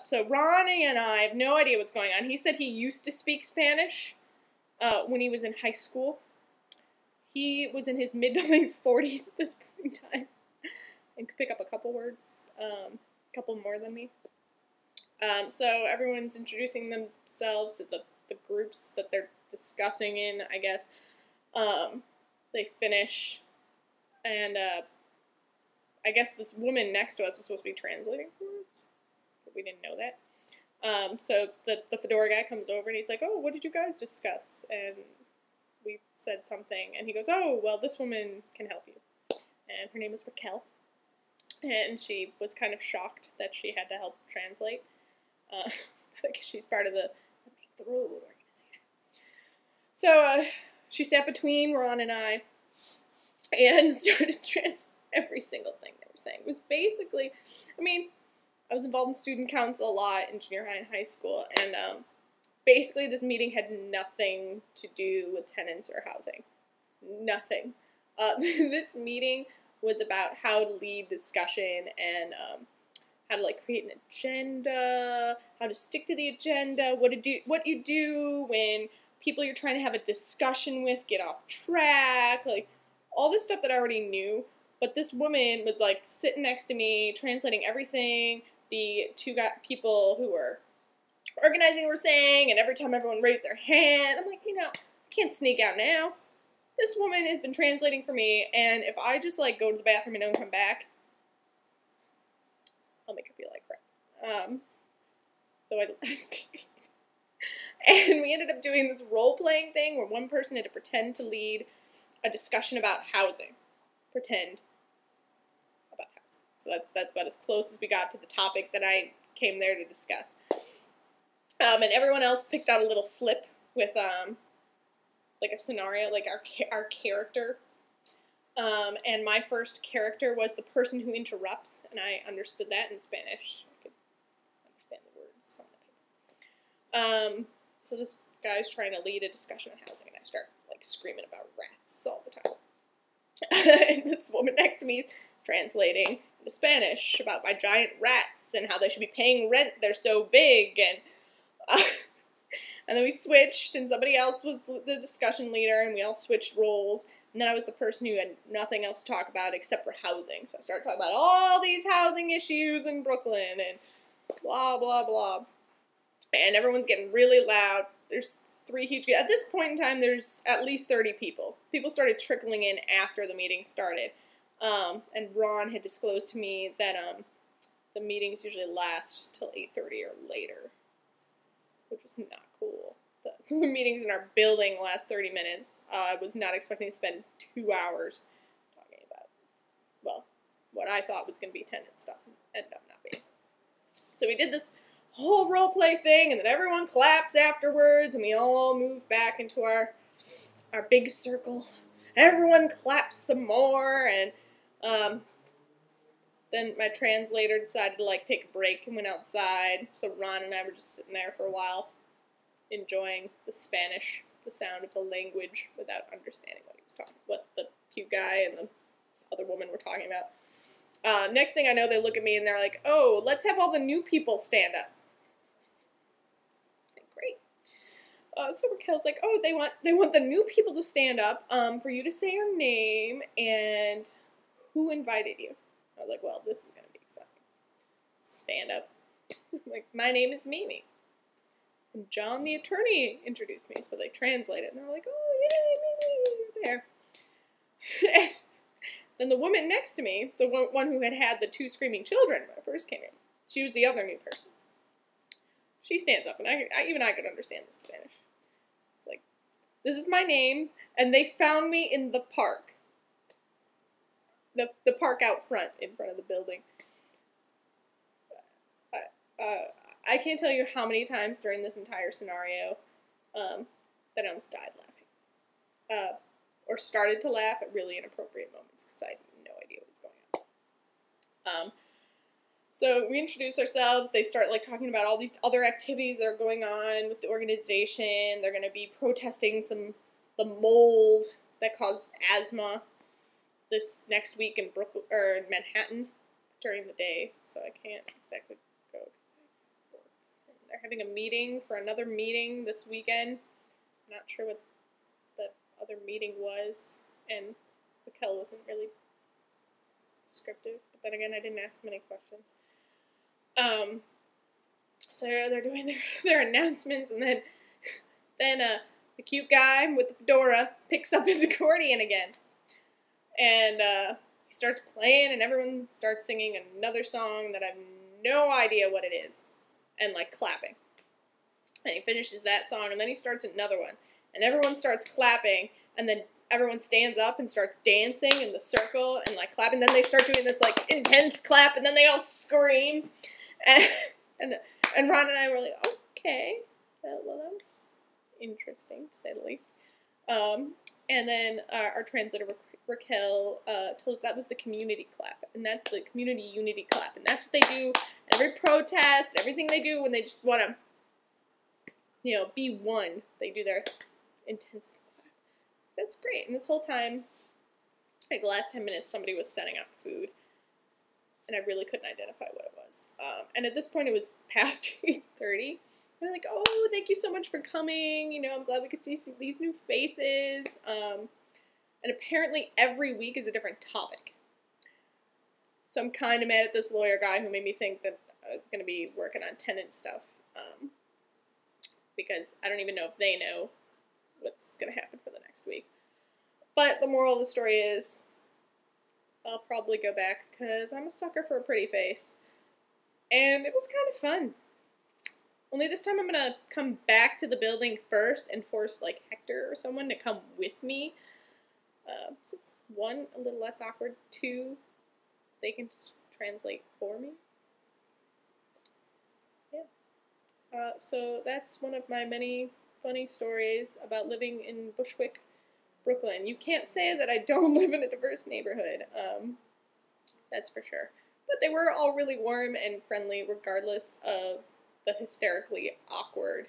So Ron and I have no idea what's going on. He said he used to speak Spanish when he was in high school. He was in his mid to late 40s at this point in time and could pick up a couple words, a couple more than me. So everyone's introducing themselves to the groups that they're discussing in, I guess. They finish, and I guess this woman next to us was supposed to be translating for us, but we didn't know that. So the fedora guy comes over and he's like, "Oh, what did you guys discuss?" And we said something, and he goes, "Oh, well, this woman can help you." And her name is Raquel, and she was kind of shocked that she had to help translate. I guess she's part of the road organization. So she sat between Ron and I and started translating every single thing they were saying. It was basically, I mean, I was involved in student council a lot in junior high and high school, and basically this meeting had nothing to do with tenants or housing. Nothing. This meeting was about how to lead discussion and how to like create an agenda, how to stick to the agenda, what you do when people you're trying to have a discussion with get off track, like all this stuff that I already knew. But this woman was like sitting next to me, translating everything the two people who were organizing were saying, and every time everyone raised their hand, I'm like, I can't sneak out now. This woman has been translating for me, and if I just like go to the bathroom and don't come back, I'll make her feel like crap. So I stayed. And we ended up doing this role-playing thing where one person had to pretend to lead a discussion about housing. Pretend about housing. So that's about as close as we got to the topic that I came there to discuss. And everyone else picked out a little slip with like a scenario, like our character. And my first character was the person who interrupts, and I understood that in Spanish. I could understand the words on the paper. So this guy's trying to lead a discussion on housing, and I start like screaming about rats all the time. And this woman next to me is translating into Spanish about my giant rats and how they should be paying rent. They're so big, and then we switched, and somebody else was the discussion leader, and we all switched roles. And then I was the person who had nothing else to talk about except for housing. So I started talking about all these housing issues in Brooklyn and blah, blah, blah. And everyone's getting really loud. There's at this point in time, there's at least 30 people. People started trickling in after the meeting started. And Ron had disclosed to me that the meetings usually last till 8:30 or later, which was not cool. The meetings in our building last 30 minutes. I was not expecting to spend 2 hours talking about, well, what I thought was going to be tenant stuff. Ended up not being. So we did this whole role play thing, and then everyone claps afterwards, and we all move back into our big circle. Everyone claps some more, and then my translator decided to like take a break and went outside. So Ron and I were just sitting there for a while, enjoying the Spanish, the sound of the language, without understanding what the cute guy and the other woman were talking about. Next thing I know, they look at me and they're like, "Oh, let's have all the new people stand up." Like, great. So Raquel's like, "Oh, they want the new people to stand up, for you to say your name and who invited you." I was like, "Well, this is gonna be exciting." Stand up. Like, "My name is Mimi. And John, the attorney, introduced me." So they translated, and they're like, "Oh, yay, Mimi, you're there." And then the woman next to me, the one who had the two screaming children when I first came in, she was the other new person. She stands up, and even I could understand the Spanish. It's like, "This is my name, and they found me in the park. The park out front, in front of the building." I can't tell you how many times during this entire scenario that I almost died laughing. Or started to laugh at really inappropriate moments because I had no idea what was going on. So we introduce ourselves. They start like talking about all these other activities that are going on with the organization. They're going to be protesting the mold that caused asthma this next week in Brooklyn or Manhattan during the day. So I can't exactly go. they're having a meeting for another meeting this weekend. I'm not sure what the other meeting was, and Raquel wasn't really descriptive, but then again, I didn't ask many questions. So they're doing their announcements, and then the cute guy with the fedora picks up his accordion again, and he starts playing, and everyone starts singing another song that I have no idea what it is, and like clapping. And he finishes that song, and then he starts another one, and everyone starts clapping, and then everyone stands up and starts dancing in the circle and like clapping. Then they start doing this like intense clap, and then they all scream, and Ron and I were like, okay, well, that was interesting to say the least. And then our translator Raquel told us that was the community clap, and that's the community unity clap, and that's what they do at every protest, everything they do when they just want to, be one. They do their intense clap. That's great. And this whole time, like the last 10 minutes, somebody was setting up food, and I really couldn't identify what it was. And at this point, it was past 8:30. They're like, oh, thank you so much for coming. I'm glad we could see these new faces. And apparently every week is a different topic. So I'm kind of mad at this lawyer guy who made me think that I was going to be working on tenant stuff. Because I don't even know if they know what's going to happen for the next week. But the moral of the story is I'll probably go back because I'm a sucker for a pretty face. And it was kind of fun. Only this time I'm going to come back to the building first and force, like, Hector or someone to come with me. So it's, 1, a little less awkward. 2, they can just translate for me. Yeah. So that's one of my many funny stories about living in Bushwick, Brooklyn. You can't say that I don't live in a diverse neighborhood. That's for sure. But they were all really warm and friendly regardless of the hysterically awkward